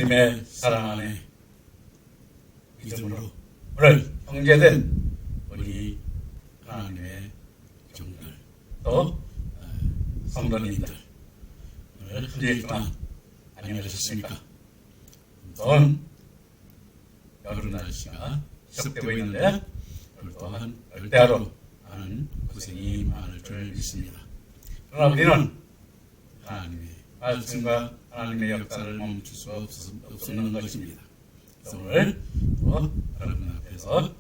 주님의 사랑 안에 믿음으로 오늘 형제된 우리 하나님의 종들 또 성도님들 오늘 한 주일 동안 안녕하셨습니까? 또한 여름 날씨가 시작되고 있는데 오늘 또한 열대야로 하는 고생이 많을 줄 믿습니다. 그러나 우리는 하나님의 말씀과 하나님의 역사를 멈출 수 없는 것입니다. 그래서 오늘 또 여러분 앞에서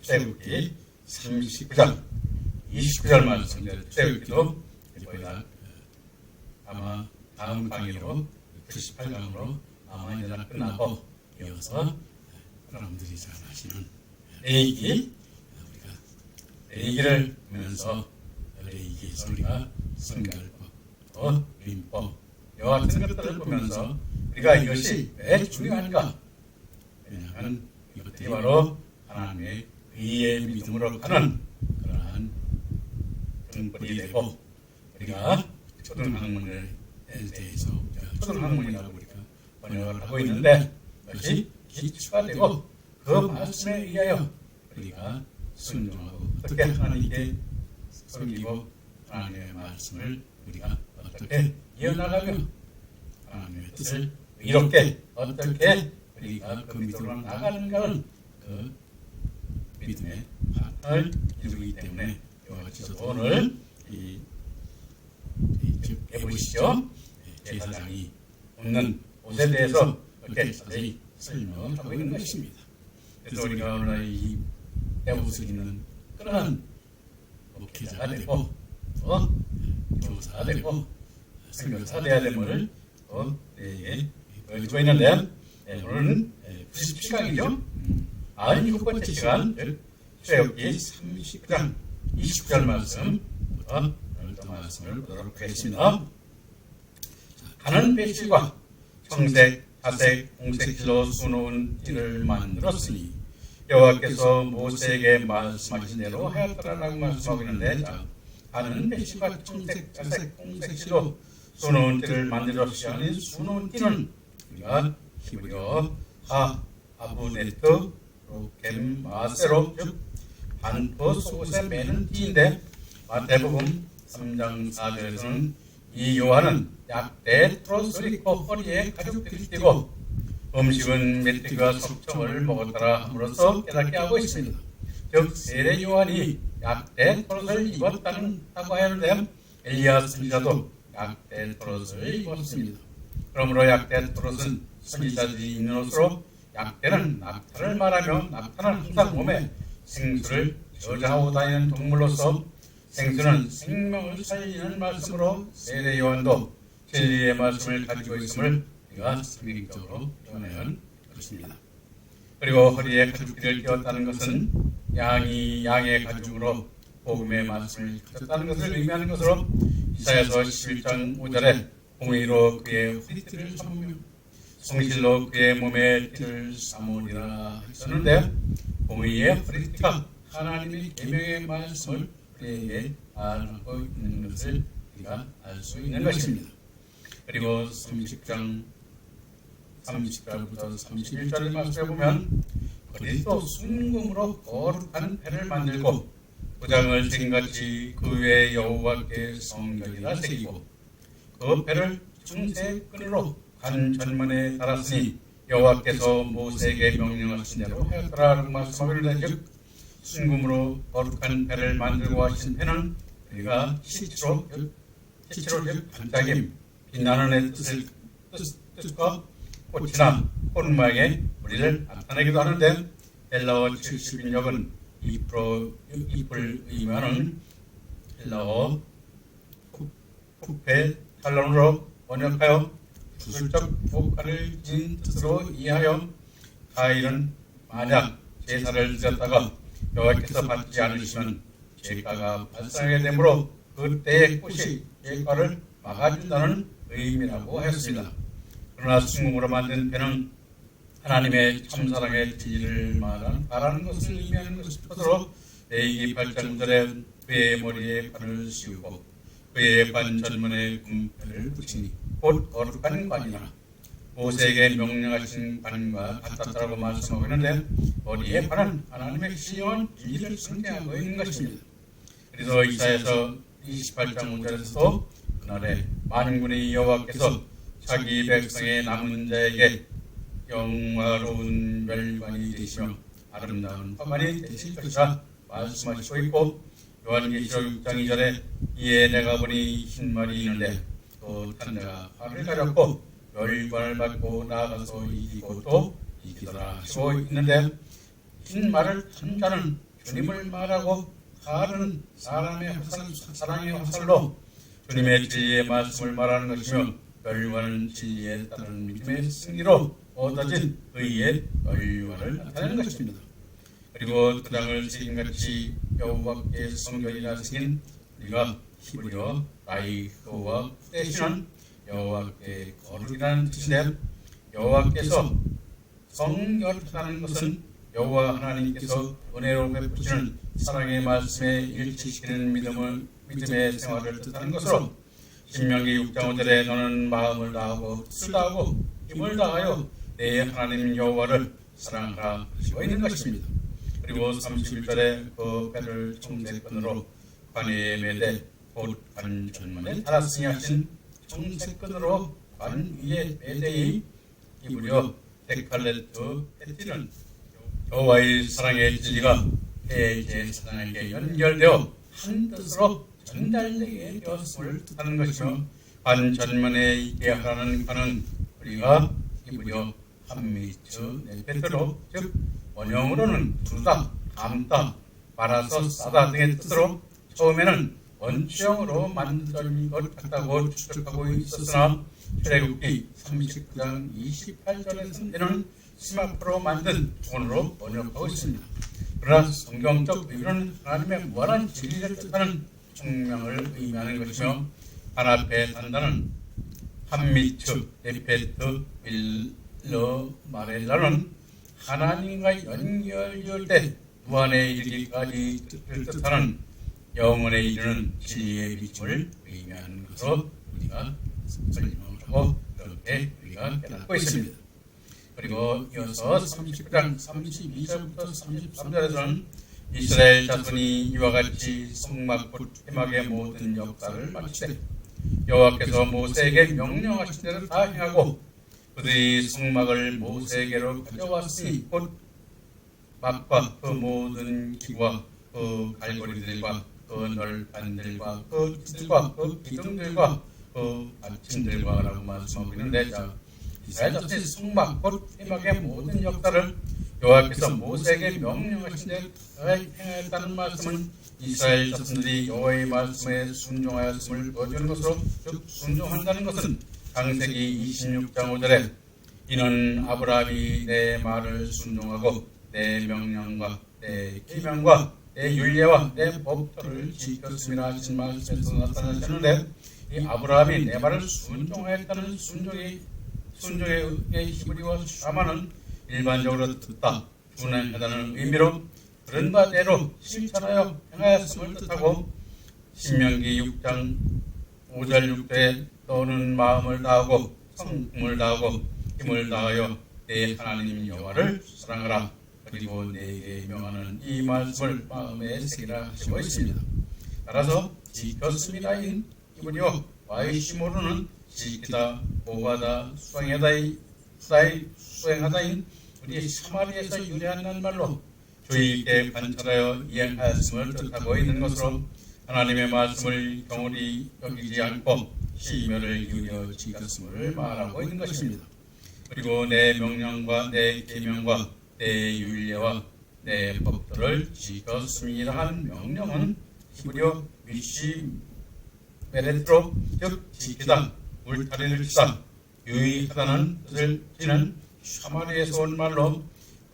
출애굽기 39장 29절 말씀 출애굽기도 거의 다 아마 다음 강의로 98강으로 아마 이제 끝나고 이어서 여러분들이 잘 아시는 레위기 우리가 레위기를 보면서 레위기에서 우리가 성결법 또 율법 이와 같은 것들을 보면서 우리가 이것이 왜 중요한가? 왜냐하면 이것들이 바로 하나님의 의의 믿음으로 가는 그러한 등불이 되고 우리가 초등학문에 대해서 초등학문이라고 우리가 번역을 하고 있는데 그것이 기초가 되고 그 말씀에 의하여 우리가 순종하고 어떻게 하나님께 섬기고 하나님의 말씀을 우리가 어떻게 이어나가며 하나님의 뜻을 이롭게 어떻게 우리가 그 믿음으로 나가는가는 그 믿음의 바탕을 이루기 때문에 이와 같이 오늘 해보시죠. 제사장이 얻는 옷에 대해서 이렇게 자세히 설명을 하고 있는 것입니다. 그래서 우리가 오늘 이 옷을 입는 그러한 목회자가 되고 또 교사가 되고 선교사가 되어야 됨을 또 보여주고 있는데 오늘은 97강이죠. 97번째 시간 출애굽기 39장 29절 말씀부터 오늘 또 말씀을 보도록 하겠습니다. 가는 배실과 청색, 자색, 홍색질로 수놓은 띠를 만들었으니 여호와께서 모세에게 말씀하신 대로 하였더라라고 말씀하고 있는데 가는 배실과 청색, 자색, 홍색질로 수놓은 띠를 만들었으니 하는 수놓은 띠는 우리가 히브리어 아부네트 로겜 마세로 즉 반포 속옷에 매는 띠인데 마태복음 3장 4절에서는 이 요한은 약대 트롯을 입고 허리에 가죽띠를 띠고 음식은 메뚜기와 석청을 먹었더라 함으로써 깨닫게 하고 있습니다. 즉 세례 요한이 약대 트롯을 입었다고 하는데 엘리야 선지자도 약대 트롯을 입었습니다. 그러므로 약대 트롯은 선지자들이 입는 옷으로 약대는 낙타를 말하며 낙타는 항상 몸에 생수를 저장하고 다니는 동물로서 생수는 생명을 살리는 말씀으로 세례 요한도 진리의 말씀을 가지고 있음을 우리가 상징적으로 표현한 것입니다. 그리고 허리에 가죽띠를 띄웠다는 것은 양이 양의 가죽으로 복음의 말씀을 가졌다는 것을 의미하는 것으로 이사야서 11장 5절에 공의로 그의 허리띠를 삼으며 성실로 그의 몸에 띠를 삼으리라 했었는데 공의의 허리띠가 하나님의 계명의 말씀을 우리에게 알고 있는 것을 우리가 알 수 있는 것입니다. 그리고 30장 30절부터 31절을 말씀해 보면 그리스도 순금으로 거룩한 배를 만들고 부장을 새김같이 그 위에 여호와께 성결이라 새기고 그 배를 중세 끈으로 관 전문에 달았으니 여호와께서 모세에게 명령하신 대로 하였더라라고 말씀하기를 즉 순금으로 거룩한 배를 만들고 하신 배는 우리가 시치로 즉 반짝임 빛나는 뜻과 꽃이나 꽃 모양의 무리를 나타내기도 하는데 헬라어 70인역은 잎을 의미하는 헬라어 쿠페 탈론으로 번역하여 주술적 효과를 지닌 뜻으로 이해하여 가일은 만약 제사를 드렸다가 여호와께서 받지 않으시면 죄가가 발생하게 되므로 그때의 꽃이 죄가를 막아준다는 의미라고 하였습니다. 그러나 순금으로 만든 배는 하나님의 참사랑의 진리를 말하는 것을 의미하는 것으로 레위기 8장 9절에 그의 머리에 관을 씌우고 그의 관 전문에 금패를 붙이니 곧 거룩한 관이라 모세에게 명령하신 관과 같았다고 말씀하고 있는데 어디에 관한 하나님의 신령한 진리를 상징하고 있는 것입니다. 그래서 이사야서 28장 5절에서도 그날에 만군의 여호와께서 자기 백성의 남은 자에게 영화로운 멸관이 되시며 아름다운 화관이 되실 것이라 말씀하시고 있고, 요한계시록 6장 2절에 이에 내가 보니 흰말이 있는데 또 딴 자가 발을 가렸고 멸관을 받고 나아가서 이기고 또 이기더라 하시고 있는데, 흰말을 탄 자는 주님을 말하고 칼은 사람의 사랑의 화살로 주님의 진리의 말씀을 말하는 것이며, 멸관은 진리에 따른 믿음의 승리로 얻어진 의의 멸관을 나타내는 것입니다. 그리고 도장을 새김같이 여호와께 성전이라 새긴 우리가 히브리어 라이흐와 후대시는 여호와께 거룩이라는 뜻인데, 여호와께서 성결하다는 것은 여호와 하나님께서 은혜로 베푸시는 사랑의 말씀에 일치시키는 믿음의 생활을 뜻하는 것으로, 신명기 6장 5절에 너는 마음을 다하고 뜻을 다하고 힘을 다하여 내 하나님 여호와를 사랑하라 하시고 있는 것입니다. 그리고 31절에 그 배를 청색끈으로 관에 매되 곧 관 전문에 달았으니 하신 청색끈으로 관 위에 매대이 히브리어 데칼레트 페티는 여호와의 사랑의 진리가 대제사장에게 연결되어 한 뜻으로 전달되게 되었음을 뜻하는 것이며, 관 전문에 있게 하라는 관은 우리가 히브리어 함미츠 네페트로, 즉 원형으로는 두르다, 감다, 말아서 싸다 등의 뜻으로 처음에는 원추형으로 만든 것 같다고 추측하고 있었으나 출애굽기 39장 28절에서는 이는 심화표로 만든 원으로 번역하고 있습니다. 그러나 성경적 의미는 하나님의 무한한 진리를 뜻하는 총명을 의미하는 것이며, 하나페 단다는 함미츠 네페트 빌러 마렐라는 하나님과 연결될 때 무한에 이르기까지 뜻하는 영원에 이르는 진리의 미침을 의미하는 것으로 우리가 설명하고 그렇게 우리가 깨닫고 있습니다. 그리고 이어서 39장 32절부터 33절에서는 이스라엘 자손이 이와 같이 성막 곧 회막의 모든 역사를 마치되 여호와께서 모세에게 명령하신 대로 다 행하고 그들이 성막을 모세에게로 가져왔으니 곧 막과 그 모든 기구와 그 갈고리들과 그 널판들과 그 기들과 그 기둥들과 그 받침들과 라고 말씀하고 있는데, 이스라엘 자손의 성막 곧 회막의 모든 역사를 여호와께서 모세에게 명령하신 대로 행하였다는 말씀은 이스라엘 자손들이 여호와의 말씀에 순종하였음을 보여주는 것으로, 즉 순종한다는 것은 창세기 26장 5절에 이는 아브라함이 내 말을 순종하고 내 명령과 내 계명과 내 율례와 내 법도를 지켰음이라 하신 말씀에서 나타나셨는데, 이 아브라함이 내 말을 순종하였다는 순종의 히브리어 샤마는 일반적으로 듣다, 준행하다는 의미로 그런 바대로 실천하여 행하였음을 뜻하고, 신명기 6장 5절 6절에 너는 마음을 다하고 성품을 다하고 힘을 다하여 내 하나님 여호와를 사랑하라. 그리고 내게 명하는 이 말씀을 마음에 새기라 하시고 있습니다. 따라서 지켰습니다인 히브리어 와이시모르는 지키다, 보호하다, 수행하다인 우리 사마리에서 유래한 말로 주의 있게 관찰하여 이행하였음을 뜻하고 있는 것으로, 하나님의 말씀을 경홀히 여기지 않고 심혈을 기울여 지켰음을 말하고 있는 것입니다. 그리고 내 명령과 내 계명과 내 율례와 내 법도를 지켰음이라 한 명령은 히브리어 미시 메레트로, 즉 지키다, 울타리를 치다, 유의하다는 뜻을 지는 샤마리에서 온 말로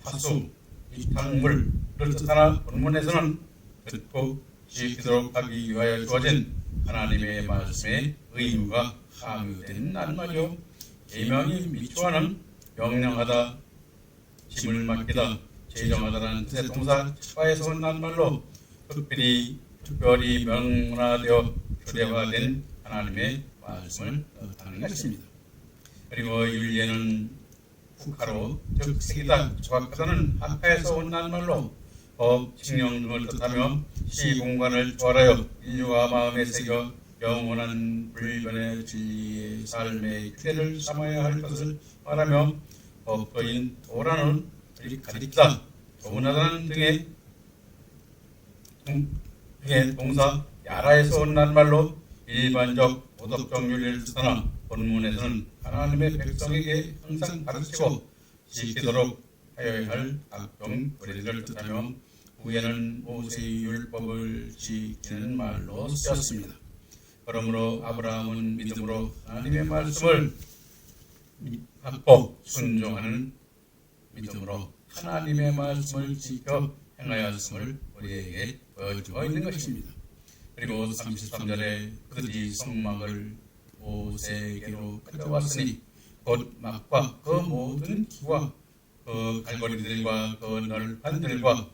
하수, 이탕물을 뜻하나 본문에서는 듣고 지키도록 하기 위하여 주어진 하나님의 말씀의 의무가 함유된 낱말이요, 계명이 미초하는 명령하다, 짐을 맡기다, 제정하다라는 뜻의 동사 차에서 온 낱말로 특별히 명문화되어 규례화된 하나님의 말씀을 뜻하는 것입니다. 그리고 윤리에는 국화로 즉 색이다 조각하다는 학파에서 온 낱말로 법, 칙령 등을 뜻하며 시공간을 초월하여 인류가 마음에 새겨 영원한 불변의 진리의 삶의 기대를 삼아야 할 것을 말하며 법도인 도라는 가리키다, 도문하다는 등의 동사 야라에서 온 낱말로 일반적 도덕적 윤리를 뜻하나 본문에서는 하나님의 백성에게 항상 가르치고 지키도록 하여야 할 각종 규례들을 뜻하며 후에는 모세의 율법을 지키는 말로 쓰였습니다. 그러므로 아브라함은 믿음으로 하나님의 말씀을 받고 순종하는 믿음으로 하나님의 말씀을 지켜 행하였음을 우리에게 보여주고 있는 것입니다. 그리고 33절에 그들이 성막을 모세에게로 가져왔으니 곧 막과 그 모든 기와 그 갈고리들과 그 널판들과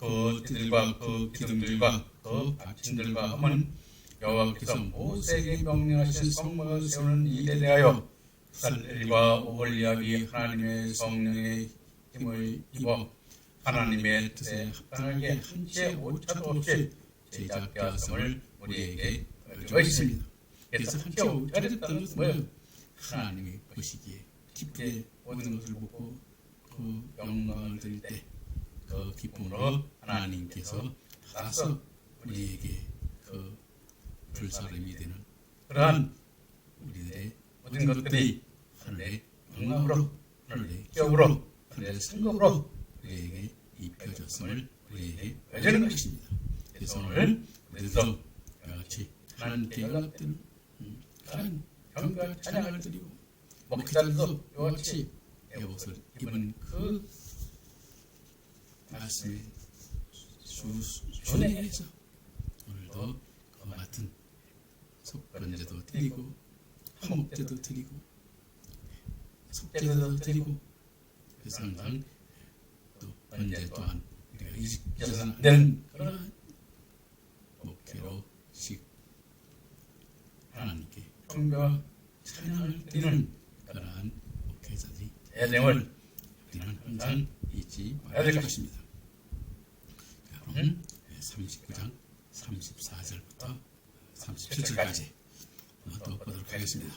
그 띠들과 그 기둥들과 그 받침들과 함은 여호와께서 모세에게 명령하신 성막을 세우는 일에 대하여 살렐과 오홀리압이 하나님의 성령의 힘을 입어 하나님의 뜻에 합당하게 한치의 오차도 없이 제작되었음을 우리에게 보여주고 있습니다. 그래서 한치의 오차를 했다는 것은 뭐예요? 하나님이 보시기에 기쁘게 모든 것을 보고 그 영광을 드릴 때 그 기쁨으로 하나님께서 받아서 우리에게 그 불사름이 되는 그러한 우리들의 모든 것들이 하늘의 영광으로, 하늘의 기업으로, 하늘의 상급으로 우리에게 입혀졌음을 우리에게 보여주는 것입니다. 그래서 오늘 우리도 같이 하나님께 연락되는 그런 경배와 찬양을 드리고 목회자들도 이와 같이 에봇을 입은 그 말씀의 순행에서 오늘도 그 같은 속건제도 드리고 화목제도 드리고 속제도 드리고 그래서 항상 또 번제 또한 우리가 잊어서는 안 되는 그런 목회로 하나님께 경배와 찬양을 드리는 그러한 목회자들이 되어야 됨을 우리는 항상 잊지 말아야 될 것입니다. 그럼 39장 34절부터 37절까지 또 보도록 하겠습니다.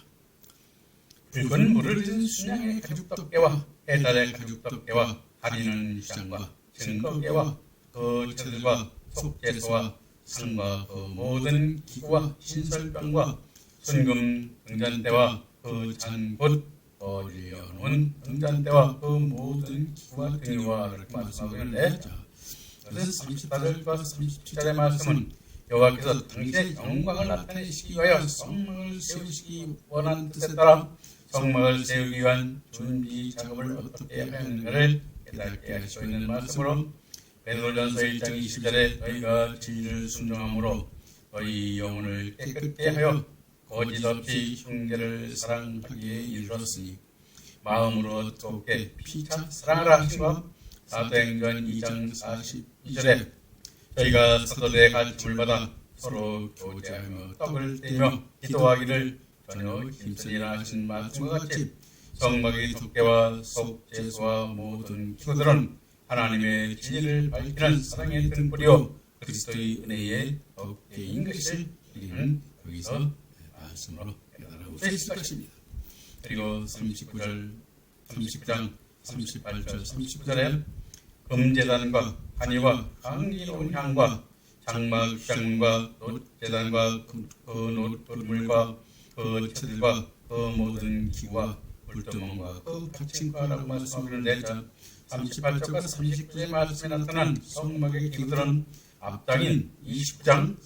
붉은 물을 든 순양의 가죽덮개와 해달의 가죽덮개와 다리는 시장과 증거개와 그 채들과 속죄소와 상과 그 모든 기구와 신설병과 순금 등잔대와 그 잔붓 올려놓은 등잔대와 그 모든 기구와 등유와 이렇게 말씀하고 있는데 그래서 34절과 37절의 말씀은 여호와께서 당신의 영광을 나타내시기 위하여 성막을 세우시기 원하는 뜻에 따라 성막을 세우기 위한 준비 작업을 어떻게 하였는가를 깨닫게 하시고 있는 말씀으로 베드로전서 1장 20절에 너희가 진리를 순종함으로 너희 영혼을 깨끗게 하여 거짓 없이 형제를 사랑하기에 이르렀으니 마음으로 뜨겁게 피차 사랑하라 하신과 사도행전 2장 42절에 저희가 사도들의 가르침을 받아 서로 교제하며 떡을 떼며 기도하기를 전혀 힘쓰리라 하신 말씀과 같이 성막의 두께와 속죄소와 모든 기구들은 하나님의 진리를 밝히는 사랑의 등불이요 그리스도의 은혜의 덕계인 것을 우리는 여기서 말씀으로 깨달아 수 있을 것입니다. 그리고 39장 38절 39절에 금제단과 한이와 향기로운 향과 장막 휘장문과 놋제단과 그 놋돌물과 그 채들과 그 모든 기구와 물두멍과 그 받침과라고 말씀하는데 38절과 39절의 말씀에 나타난 성막의 기구들은 앞장인 29장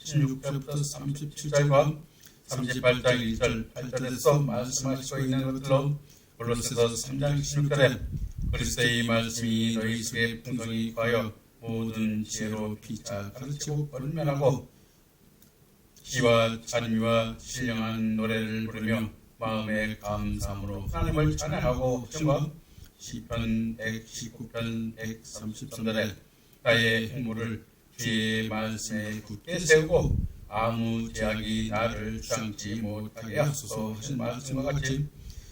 16절부터 37절과 38장 1절 8절에서 말씀하시고 있는 것들로 골로새서 3장 16절에 그리스도의 말씀이 너희 속에 풍성히 거하여 모든 지혜로 피차 가르치고 권면하고 시와 찬미와 신령한 노래를 부르며 마음의 감사함으로 하나님을 찬양하고 하신과 시편 119편 133절에 나의 행물을 주의 말씀에 굳게 세우고 아무 제약이 나를 주장치 못하게 하소서 하신 말씀과 같이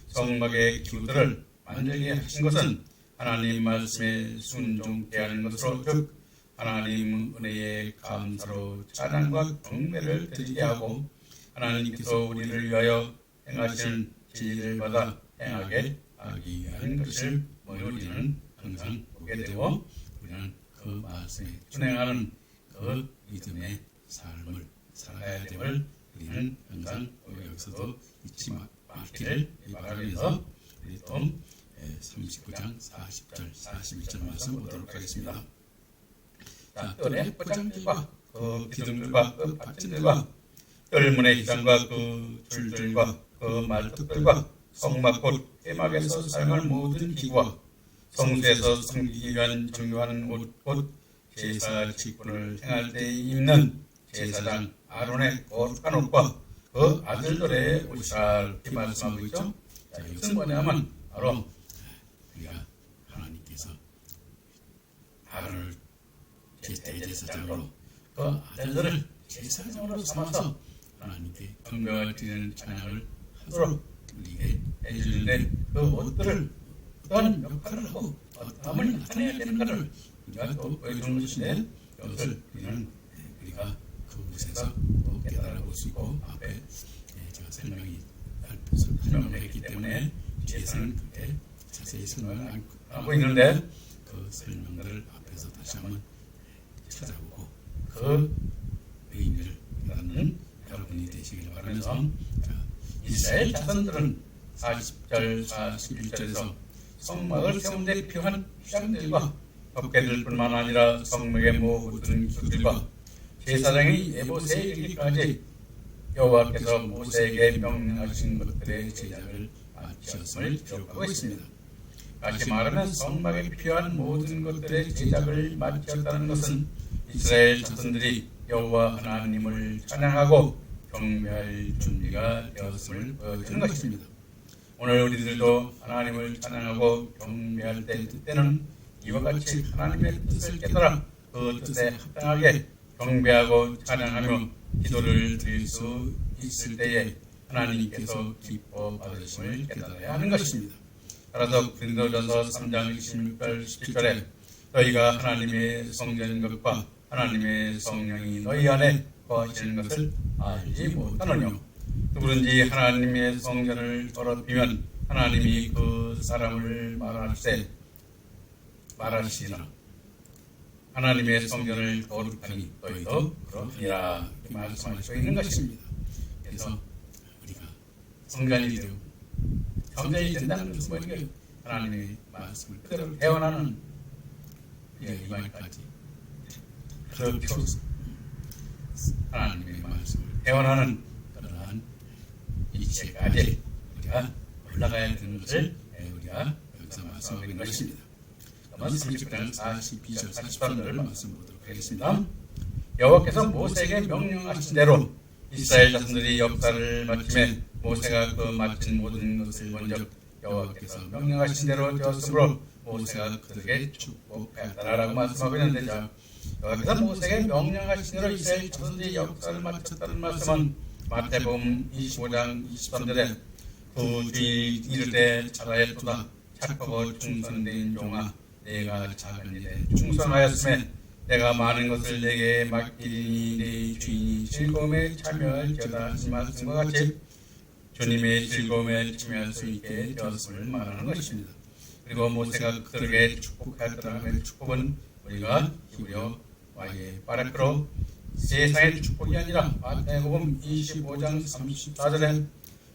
성막의 기구들을 만들게 하신 것은 하나님 말씀에 순종케 하는 것으로, 즉 하나님 은혜의 감사로 찬양과 경배를 드리게 하고 하나님께서 우리를 위하여 행하시는 진리를 받아 행하게 하기 위한 것을 우리는 항상 보게 되고, 우리는 그 말씀에 준행하는 그 믿음의 삶을 살아야 됨을 우리는 항상 여기서도 잊지 말기를 바라면서 우리 또 39장 40절 41절 말씀 보도록 하겠습니다. 자, 뜰의 포장들과 그 기둥들과 그 받침들과 뜰문의 기장과 그 줄들과 그 말뚝들과 성막 곧 회막에서 사용할 모든 기구와 성소에서 섬기기 위한 정교한 옷 곧 제사 직분을 행할 때 입는 제사장 아론의 거룩한 옷과 그 아들들의 옷이라 이렇게 말씀하고 있죠. 자, 이것은 뭐냐면 바로 우리가 하나님께서 아론을 대제사장으로 그 아들들을 제사장으로 삼아서 하나님께 경배와 드리는 찬양을 하도록 우리에게 해주는데, 그 옷들을 어떠한 역할을 하고 어떠함을 나타내야 되는가를 우리가 또 보여주는 것인데, 이것을 우리가 그 곳에서 또 깨달아 볼 수 있고, 앞에 제가 설명을 했기 때문에 뒤에서는 그렇게 자세히 설명을 안 하고 있는데, 그 설명들을 앞에서 다시 한번 찾아보고 그 의미를 깨닫는 여러분이 되시길 바라면서, 이스라엘 자손들은 40절 41절에서 성막을 세운 데 필요한 휘장들과 법궤들 뿐만 아니라 성막의 모든 기구들과 제사장이 에봇에 이르기까지 여호와께서 모세에게 명령하신 것들의 제작을 마치었음을 기록하고 있습니다. 다시 말하면 성막에 필요한 모든 것들의 제작을 마치었다는 것은 이스라엘 자손들이 여호와 하나님을 찬양하고 경배할 준비가 되었음을 보여주는 것입니다. 오늘 우리들도 하나님을 찬양하고 경배할 때는 이와 같이 하나님의 뜻을 깨달아 그 뜻에 합당하게 경배하고 찬양하며 기도를 드릴 수 있을 때에 하나님께서 기뻐 받으심을 깨달아야 하는 것입니다. 따라서 고린도전서 3장 26절 17절에 너희가 하나님의 성전인 것과 하나님의 성령이 너희 안에 거하시는 것을 알지 못하느뇨. 누구든지 하나님의 성전을 더럽히면 하나님이 그 사람을 말하시리라. 하나님의 성전을 거룩하니 너희도 그러하니라, 이렇게 말씀할 수 있는 것입니다. 그래서 우리가 성전이 되고 성전이 된다는 것은 뭐예요? 하나님의 말씀을 그대로 대원하는 이 말까지 그렇게 하나님의 말씀을 대원하는 그러한 이체까지 우리가 올라가야 되는 것을 우리가 여기서 말씀하고 있는 것입니다. 그러면 30장 42절 43절을 말씀 보도록 하겠습니다. 여호와께서 모세에게 명령하신 대로 이스라엘 자손들이 역사를 마침에 모세가 그 마친 모든 것을 먼저 여호와께서 명령하신 대로 되었으므로 모세가 그들에게 축복하였다라고 말씀하고 있는데, 자, 여호와께서 모세에게 명령하신 대로 이스라엘 자손들이 역사를 마쳤다는 말씀은 마태복음 25장 23절에 그 주인이 이르되 잘하였도다 착하고 충성된 종아 내가 작은 일에 충성하였음에 내가 많은 것을 내게 맡기니 내 주인이 즐거움에 참여할지어다 하신 말씀과 같이 주님의 즐거움에 참여할 수 있게 되었음을 말하는 것입니다. 그리고 모세가 그들에게 축복하였다는 그 축복은 우리가 히브리어 와예 바라크로 세상의 축복이 아니라 마태복음 25장 34절에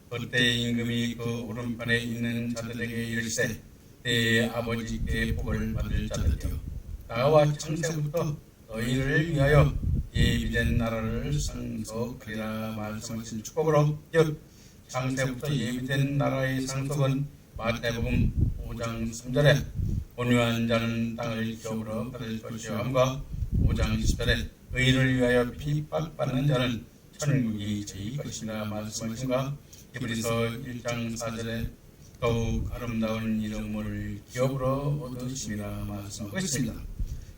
그때의 임금이 그 오른편에 있는 자들에게 이르시되 내 아버지께 복을 받을 자들이여 나와 창세부터 너희를 위하여 예비된 나라를 상속하리라 말씀하신 축복으로, 즉 창세부터 예비된 나라의 상속은 마태복음 5장 3절에 온유한 자는 땅을 기업으로 받을 것이요 함과 5장 10절에 의를 위하여 핍박받는 자는 천국이 저희 것이라 말씀하신가, 히브리서 1장 4절에 더욱 아름다운 이름을 기업으로 얻으심이라 말씀하고 있습니다.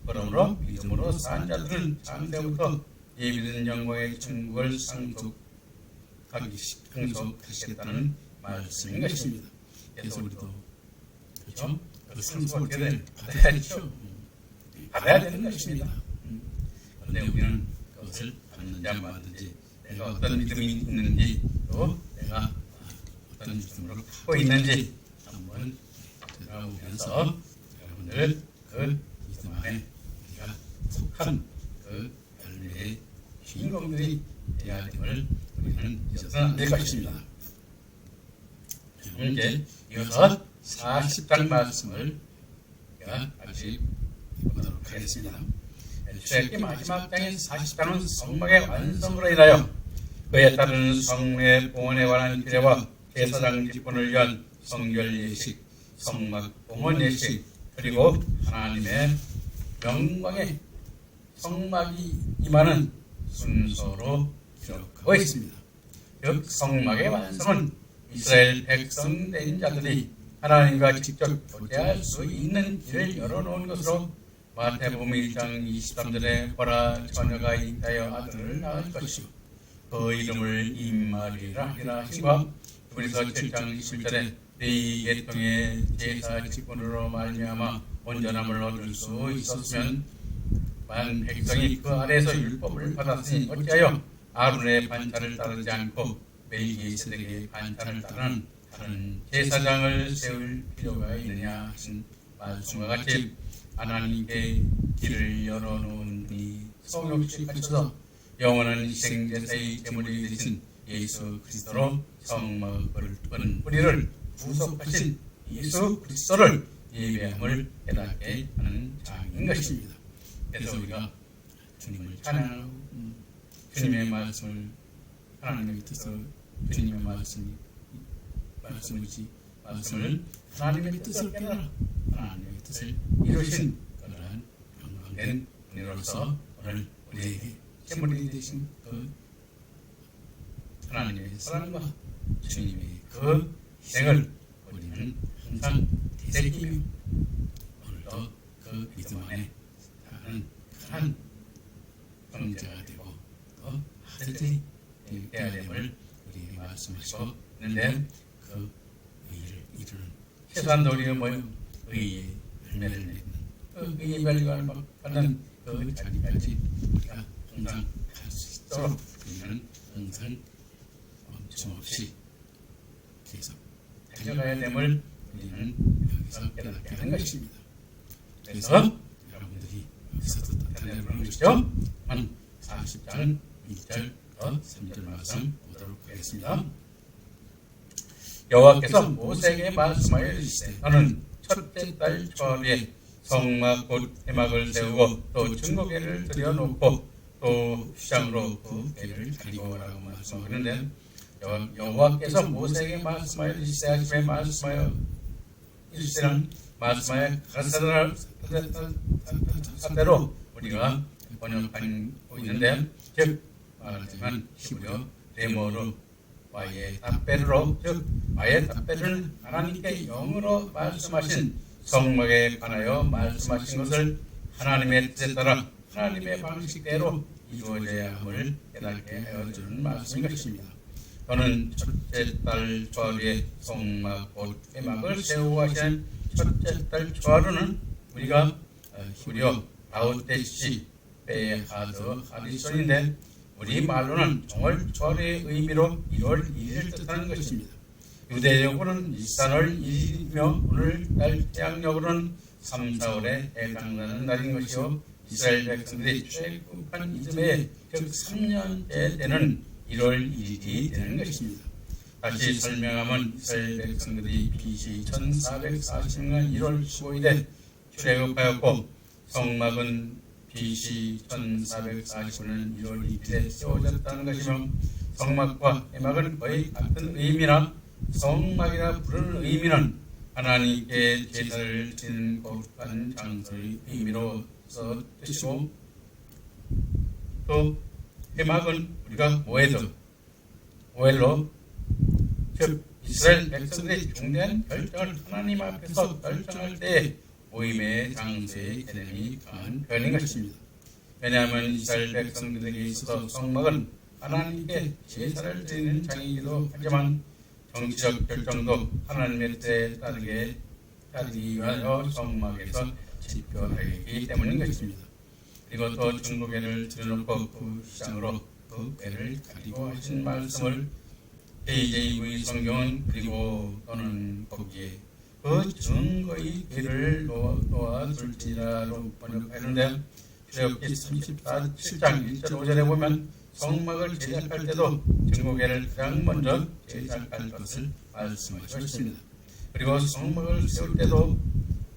그러므로 믿음으로 산 자들은 창세부터 예비된 영광의 천국을 상속하시겠다는 말씀인 것입니다. 그래서 우리도 그렇죠? 그 상속을 받아야죠. 받아야 되는 것입니다. 그런데 우리는 그것을 받는지 안 받는지, 내가 어떤 믿음이 있는지, 또 내가 어떤 믿음으로 갖고 있는지 한번 들어보면서 여러분들 그 믿음 안에 우리가 속한 그 열매의 주인공들이 되어야 됨을 우리는 잊어서는 안 될 것입니다. 이제 이어서 40장 말씀을 우리가 같이 보도록 하겠습니다. 출애굽기 마지막 장인 40장은 성막의 완성으로 인하여 그에 따르는 성의 봉헌에 관한 규례와 제사장 직분을 위한 성결 예식, 성막 봉헌 예식, 그리고 하나님의 영광의 성막이 임하는 순서로 기록하고 있습니다. 즉 성막의 완성은 이스라엘 백성 된 자들이 하나님과 직접 교제할 수 있는 길을 열어놓은 것으로 마태복음 1장 23절에 보라 처녀가 잉타하여 아들을 낳을 것이요 그 이름을 임마리라 하리라 하시고 히브리서 7장 21절에 네 계통의 제사 직분으로 말미암아 온전함을 얻을 수 있었으면 만 백성이 그 아래에서 율법을 받았으니 어찌하여 아론의 반차를 따르지 않고 멜기세덱의 반차를 따르는 다른 제사장을 세울 필요가 있느냐 하신 말씀과 같이 하나님께 길을 열어놓은 분이 성육식하셔서 영원한 희생제사의 제물이 되신 예수 그리스도로 성막을 은 뿌리를 구속하신 예수 그리스도를 예배함을 깨닫게 하는 장인 것입니다. 그래서 우리가 주님을 찬양하고 주님의 말씀을 하나님의 뜻을 주님의 말씀을 하나님의 뜻을 깨달아 하나님의 뜻을 이루신 그러한 영광된 은혜로서 오늘 우리에게 제물이 되신 그 하나님의 사랑과 주님의 그 희생을 우리는 항상 되새기며 오늘도 그 믿음 안에 사는 큰 형제가 되고 또 아들들이 되어야 됨을 우리에게 말씀하시고 있는데 그 의를 이루는 최소한도 우리가 의의 열매를 맺는 그 의의 열매를 받는 그 자리까지 우리가 항상 갈 수 있도록 우리는 항상 멈춤없이 계속 달려가야 됨을 우리는 여기서 깨닫게 하는 것입니다. 그래서 여러분들이 여기서도 달려보는 것이죠. 한 40장 1절 3절 말씀 보도록 하겠습니다. 여호와께서 모세에게 말씀하여 이르시되 너는 첫째 달 초하루에 성막 곧 회막을 세우고 또 증거궤를 들여놓고 또 휘장으로 그 궤를 가리고라고 말씀하는데 여호와께서 모세에게 말씀하여 이르시되 하심에 말씀하여 이르시는 말씀하여 가사대로 우리가 번역하고 있는데 즉 말하자면 히브리어 레모르 와예 답베르로 즉 와예 답베르는 하나님께 영으로 말씀하신 성막에 관하여 말씀하신 것을 하나님의 뜻에 따라 하나님의 방식대로 이루어져야 함을 깨닫게 하여주는 말씀인 것입니다. 저는 첫째 달 초하루에 성막 곧 회막을 세우고 하시는 첫째 달 초하루는 우리가 히브리어 아우테시 베하드 하리손인데 우리 말로는 정월 초하루의 의미로 1월 1일을 뜻하는 것입니다. 유대적으로는 니산월 1일이며 오늘날 태양력으로는 3, 4월에 해당하는 날인 것이요 이스라엘 백성들이 출애굽한 이듬해 즉 3년째 되는 1월 1일이 되는 것입니다. 다시 설명하면 이스라엘 백성들이 BC 1440년 1월 15일에 출애굽하였고 성막은 BC 1445년 1월 2일에 세워졌다는 것이며 성막과 회막은 거의 같은 의미나 성막이라 부르는 의미는 하나님께 제사를 드리는 거룩한 장소의 의미로서 뜻이고 또 회막은 우리가 모엘로 즉 이스라엘 백성들의 중대한 결정을 하나님 앞에서 결정할 때 모임의 장소의 개념이 강한 표현인 것입니다. 왜냐하면 이스라엘 백성들에게 있어서 성막은 하나님께 제사를 드리는 장이기도 하지만 정치적 결정도 하나님의 뜻에 따르기 위하여 성막에서 집결하기 때문인 것입니다. 그리고 또 중보궤를 들여놓고 그 시장으로 그 궤를 가리고 하신 말씀을 KJV 성경은 그리고 또는 거기에 그 증거의 궤를 놓아둘지라로 번역하는데 출애굽기 37장 1절 5절에 보면 성막을 제작할 때도 증거궤를 가장 먼저 제작할 것을 말씀하셨습니다. 그리고 성막을 세울 때도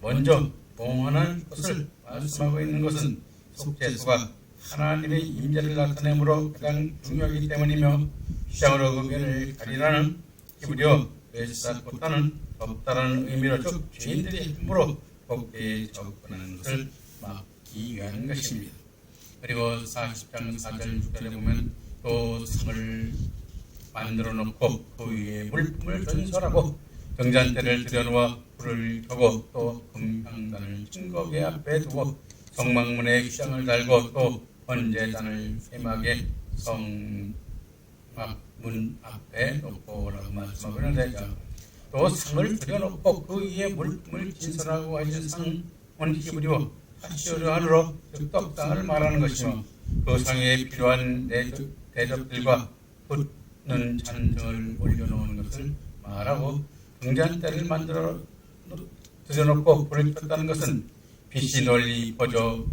먼저 봉헌할 것을 말씀하고 있는 것은 속죄소가 하나님의 임재를 나타내므로 가장 중요하기 때문이며 휘장으로 그 궤를 가리라는 히브리어 베사코타는 덮다라는 의미로 즉 죄인들의 힘으로 복되에 접근하는 것을 막기 위한 것입니다. 그리고 40장 4절 6절에 보면 또 상을 만들어 놓고 그 위에 물품을 전설하고 정잔대를 들여놓아 불을 켜고 또 금향단을 증거궤 앞에 두고 성막문에 휘장을 달고 또 번제단을 회막에 성막문 앞에 놓고라고 말씀하고 있는데 또 상을 들여놓고 그 위에 물품을 진설하고 하신 상은 히브리어 하시오르한으로 즉 떡상을 말하는 것이며 그 상에 필요한 대접들과 붓는 잔등을 올려놓은 것을 말하고 등잔대를 만들어 들여놓고 불을 켰다는 것은 빛이 널리 퍼져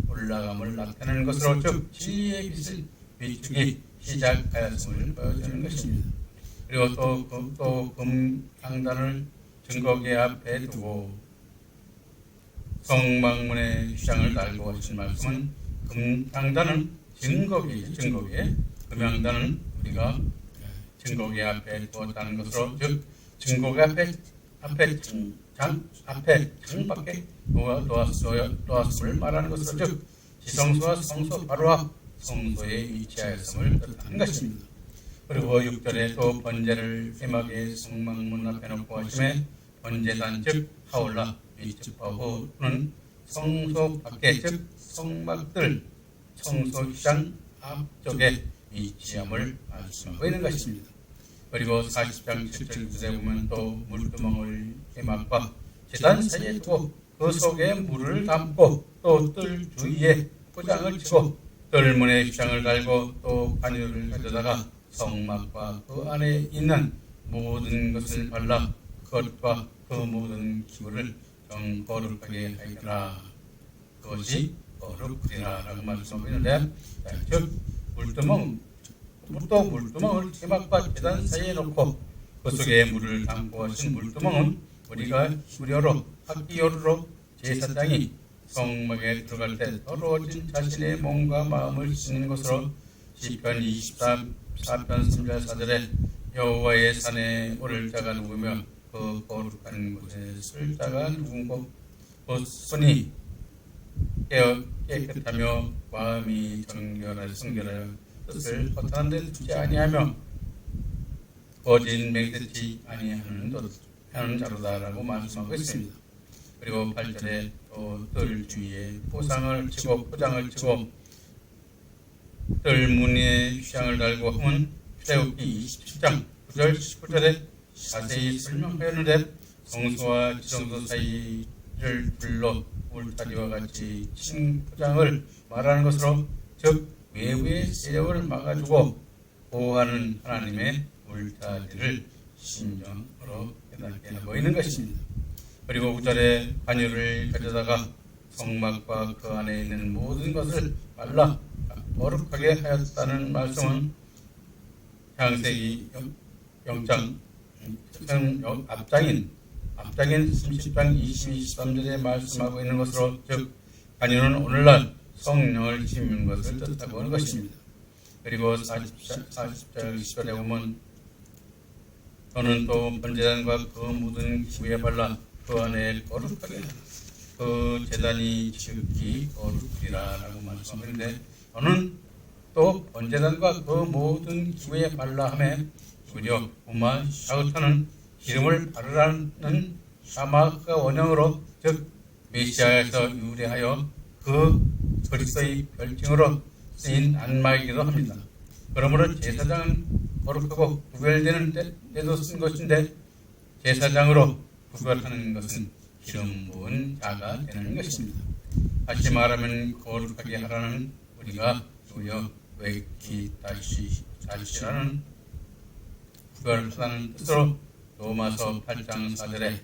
올라감을 나타내는 것으로 즉 진리의 빛을 비추기 시작하였음을 보여주는 것입니다. 그리고 또 금향단을 증거궤 앞에 두고 성막문에 휘장을 달고 하신 말씀은 금향단은 증거궤 금향단은 우리가 증거궤 앞에 두었다는 것으로 즉 증거궤 앞에 창밖에 놓았음을 말하는 것으로 즉 지성소와 성소 바로 앞 성소에 위치하였음을 뜻하는 것입니다. 그리고 6절에 또 번제를 회막의 성막문 앞에 놓고 하심에 번제단 즉 하올라 미츠바호는 성소 밖에 즉 성막들 성소 휘장 앞쪽에 위치함을 말씀하고 있는 것입니다. 그리고 40장 7절 9절에 보면 또 물두멍을 회막과 제단 사이에 두고 그 속에 물을 담고 또 뜰 주위에 포장을 치고 뜰문에 휘장을 달고 또 관유를 가져다가 성막과 그 안에 있는 모든 것을 발라 그것과 그 모든 기구를 거룩하게 하리라. 그것이 거룩하리라 라고 말씀하고 있는데 즉 물두멍을 회막과 제단 사이에 놓고 그 속에 물을 담고 하신 물두멍은 우리가 히브리어로 하기요르로 제사장이 성막에 들어갈 때 더러워진 자신의 몸과 마음을 씻는 것으로 시편 24편 3절 4절에 여호와의 산에 오를 자가 누구며 그 거룩한 곳에 설 자가 누군고 손이 깨끗하며 마음이 정결하여 뜻을 허탄한 데 두지 아니하며 거짓 맹세치 아니하는 자로다라고 말씀하고 있습니다. 그리고 8절에 또 뜰 주위에 포장을 치고 뜰문에 휘장을 달고 하면 출애굽기 27장 9절 19절에 자세히 설명하였는데 성소와 지성소 사이를 불러 울타리와 같이 친 포장을 말하는 것으로 즉 외부의 세력을 막아주고 보호하는 하나님의 울타리를 심정으로 깨닫게 하고 있는 것입니다. 그리고 9절에 관유를 가져다가 성막과 그 안에 있는 모든 것을 말라 거룩하게 하였다는 말씀은 창세기 앞장인 30장 22-23절에 말씀하고 있는 것으로 즉 관유는 오늘날 성령을 심는 것을 뜻하고 하는 것입니다. 그리고 40절 20절에 보면 저는 또 번제단과 그 묻은 기구에 발라 그 안에 거룩하게 그 제단이 지극히 거룩이라 라고 말씀하는데 저는 또 번제단과 그 모든 기구에 발라 하며 무려 우마 샤우타는 기름을 바르라는 샤마가 원형으로 즉 메시아에서 유래하여 그 그리스도의 별칭으로 쓰인 안마이기도 합니다. 그러므로 제사장은 거룩하고 구별되는 때도 쓴 것인데 제사장으로 구별하는 것은 기름 부은 자가 되는 것입니다. 다시 말하면 거룩하게 하라는 우리가 주여 외키 다시라는 구별하다는 뜻으로 로마서 8장 4절에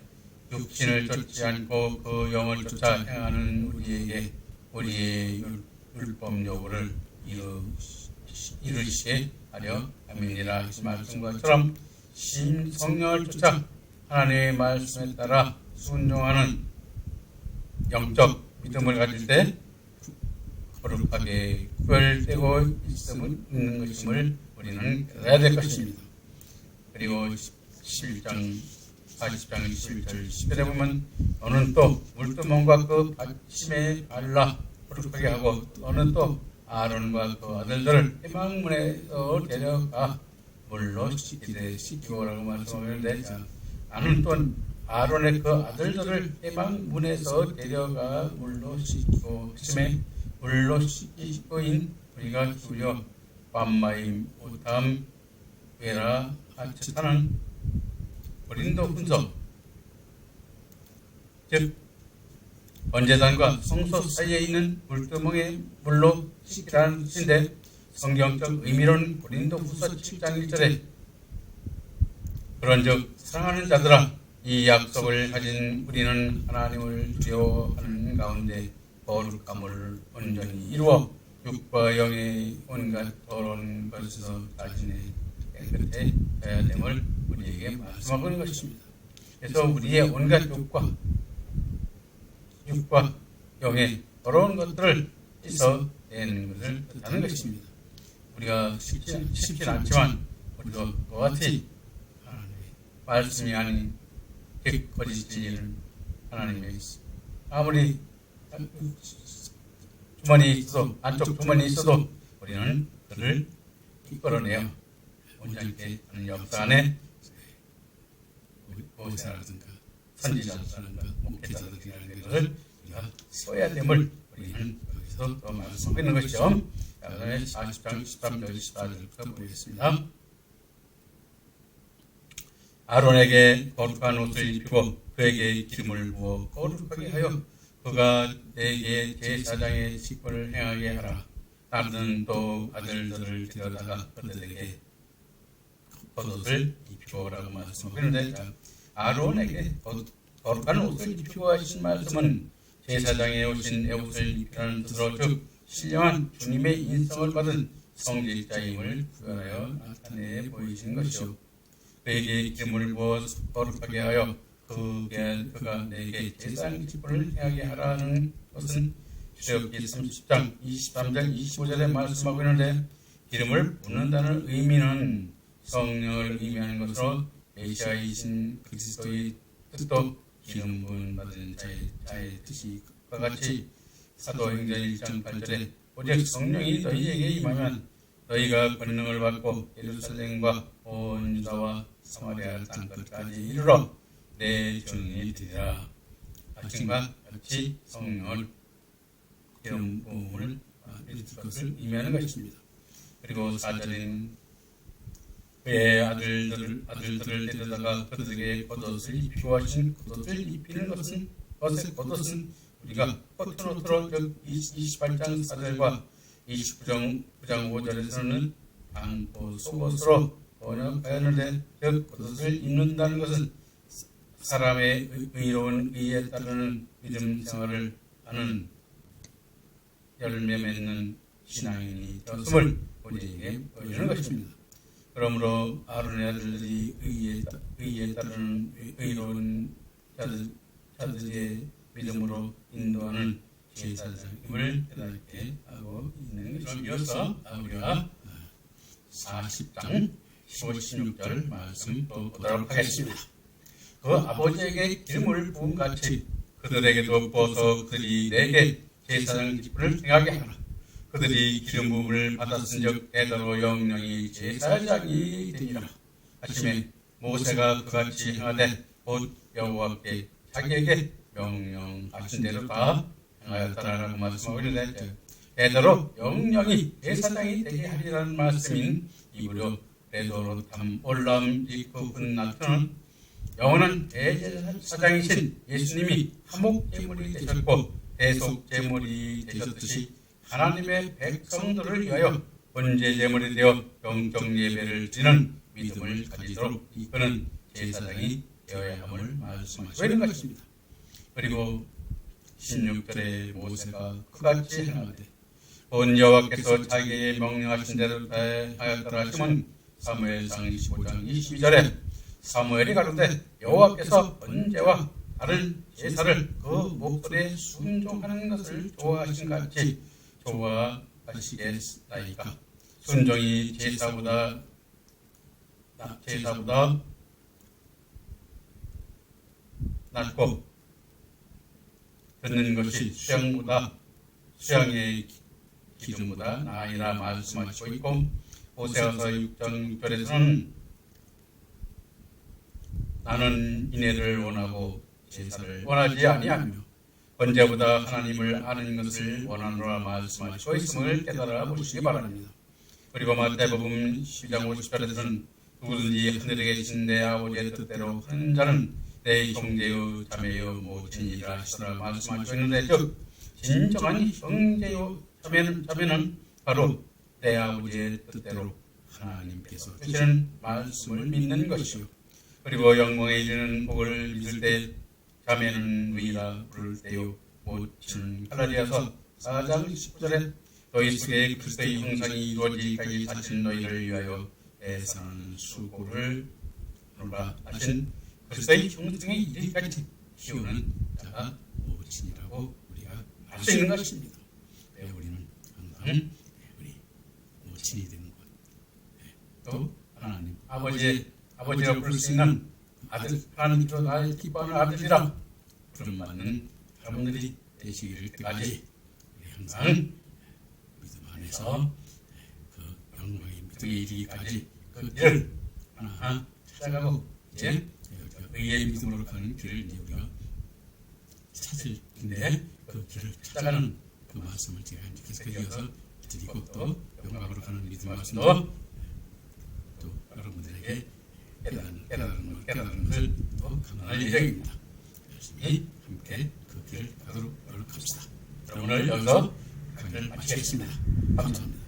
육신을 쫓지 않고 그 영을 쫓아 행하는 우리에게 우리의 율법 요구를 이루시게 하려 함이니라. 이 말씀과처럼 성령을 쫓아 하나님의 말씀에 따라 순종하는 영적 믿음을 가질 때 거룩하게 구별되고 있는 것임을 우리는 알아야 될 것입니다. 그리고 11장 40장 11절 10절에 보면 너는 또 물두멍과 그 받침에 발라 거룩하게 하고 너는 또 아론과 그 아들들을 회막문에서 데려가 물로 씻기고라고 말씀하는데 나는 또 아론의 그 아들들을 회막문에서 데려가 물로 씻기고 하심에 물로 씻기고인 우리가 주여 밤마임 오탐 베라 하츠타는 고린도 훈서 즉 번제단과 성소 사이에 있는 물두멍에 물로 씻기라는 뜻인데 성경적 의미로는 고린도 후서 7장 1절에 그런즉 사랑하는 자들아 이 약속을 가진 우리는 하나님을 두려워하는 가운데 거룩함을 온전히 이루어 육과 영의 온갖 더러운 것에서 자신의 깨끗해 져야 됨을 우리에게 말씀하고 있는 것입니다. 그래서 우리의 온갖 육과 영의 더러운 것들을 씻어내는 것을 뜻하는 것입니다. 우리가 쉽진 않지만 우리도 그와 같이 하나님의 말씀이 아닌 객거리 진리는 하나님의 아무리 주머니 있어도 안쪽 주머니 있어도 우리는 그를 이끌어내어 온전케 하는 역사 안에 보호자라든가 선지자라든가 목회자들이라는 것을 우리가 써야 됨을 우리는 여기서 또 말씀하고 있는 것이죠. 자, 그 다음에 40장 13절 14절부터 보겠습니다. 아론에게 거룩한 옷을 입히고 그에게 기름을 부어 거룩하게 하여 그가 내게 제사장의 직분을 행하게 하라. 나는 또 아들들을 데려다가 그들에게 겉옷을 입히고라고 말씀하고 있는데 아론에게 거룩한 옷을 입히고 하신 말씀은 제사장의 옷인 에봇을 입히라는 뜻으로 즉 신령한 주님의 인성을 받은 성직자임을 구별하여 나타내 보이신 것이요. 그에게 기름을 부어 거룩하게 하여 그가 내게 제사장 직분을 행하게 하라는 것은 출애굽기 30장 23절 25절에 말씀하고 있는데 기름을 붓는다는 의미는 성령을 의미하는 것으로 메시아이신 그리스도의 뜻도 기름 부음 받은 자의 뜻과 같이 사도행전 1장 8절에 오직 성령이 너희에게 임하면 너희가 권능을 받고 예루살렘과 온 유다와 사마리아 땅끝까지 이르러 내 증인이 되리라. 아침과 같이 성령을 기름 부음을 받을 것을 의미하는 것입니다. 그리고 4절인 그의 아들들을 데려다가 그들에게 겉옷을 입히고 하신 겉옷을 입히는 것은 겉옷은 우리가 코트노트로 즉 28장 4절과 29장 5절에서는 방포 속옷으로 번역하였는데 즉 겉옷을 입는다는 것은 사람의 의로운 의에 따르는 믿음 생활을 하는 열매 맺는 신앙인이 되었음을 우리에게 보여주는 것입니다. 그러므로 아론의 아들들이 의에 따르는 의로운 자들의 믿음으로 인도하는 제사장임을 깨닫게 하고 있는 것을 이어서 우리가 40장 15, 16절 말씀 또 보도록 하겠습니다. 그 아버지에게 기름을 부은 같이 그들에게도 부어서 그들이 내게 제사장 직분을 행하게 하라. 그들이 기름 부음을 받았은즉 대대로 영영이 제사장이 되리라. 아침에 모세가 그같이 행하되 곧 여호와께 자기에게 명령하신 대로 다 행하였다라고 말씀하고 있는데 대대로 영영이 대사장이 되게 하리라는 말씀인 이브리어 레도로탐 올람 리크 분나트는 영원한 대제사장이신 예수님이 화목제물이 되셨고 대속제물이 되셨듯이 하나님의 백성들을 위하여 번제제물이 되어 영적예배를 드리는 믿음을 가지도록 이끄는 제사장이 되어야 함을 말씀하시고 있는 것입니다. 그리고 16절에 모세가 그같이 행하되 본 여호와께서 자기의 명령하신 대로 하였더라 하시면 사무엘상 25장 22절에 사무엘이 가로되 여호와께서 번제와 다른 제사를 그 목소리에 순종하는 것을 좋아하신 같이 좋아하시겠나이까. 순종이 제사보다 낮고 듣는 것이 수양의 기준보다 나이라 말씀하시고 있고 호세아서 6장 6절에서는 나는 인애를 원하고 제사를 원하지 아니하며 번제보다 하나님을 아는 것을 원하노라 말씀하시고 있음을 깨달아 보시기 바랍니다. 그리고 마태복음 12장 50절에서는 누구든지 하늘에 계신 내 아버지의 뜻대로 하는 자는 내 형제요 자매요 모친이라 하시더라 말씀하시고 있는데 즉 진정한 형제요 자매는 바로 내 아버지의 뜻대로 하나님께서 주시는 말씀을 믿는 것이요. 그리고 영광에 이르는 복을 믿을 때 자매는 의라 부를 때요 모친은 갈라디아서 4장 19절에 너희 속에 그리스도의 형상이 이루어지기까지 다친 너희를 위하여 애쓰는 수고를 하노라 하신 그리스도의 형상에 이르기까지 키우는 자가 모친이라고 우리가 알 수 있는 것입니다. 우리는 항상 우리 모친이 되는 것, 또 하나님 아버지라 부를 수 있는 아들, 하나님께서 나의 기뻐하는 아들이라 부름받는 여러분들이 되시기를 때까지 우리 항상 믿음 안에서 그 영광의 믿음에 이르기까지 그 길을 하나 찾아가고 이제 의의 믿음으로 가는 길을 이제 우리가 찾을 텐데 그 길을 찾아가는 그 말씀을 제가 계속 이어서 드리고 또 영광으로 가는 믿음의 말씀도 또 여러분들에게 깨달은 것을 또 강화할 예정입니다. 열심히 함께 그 길을 가도록 노력합시다. 오늘 여기서 강의를 마치겠습니다. 감사합니다.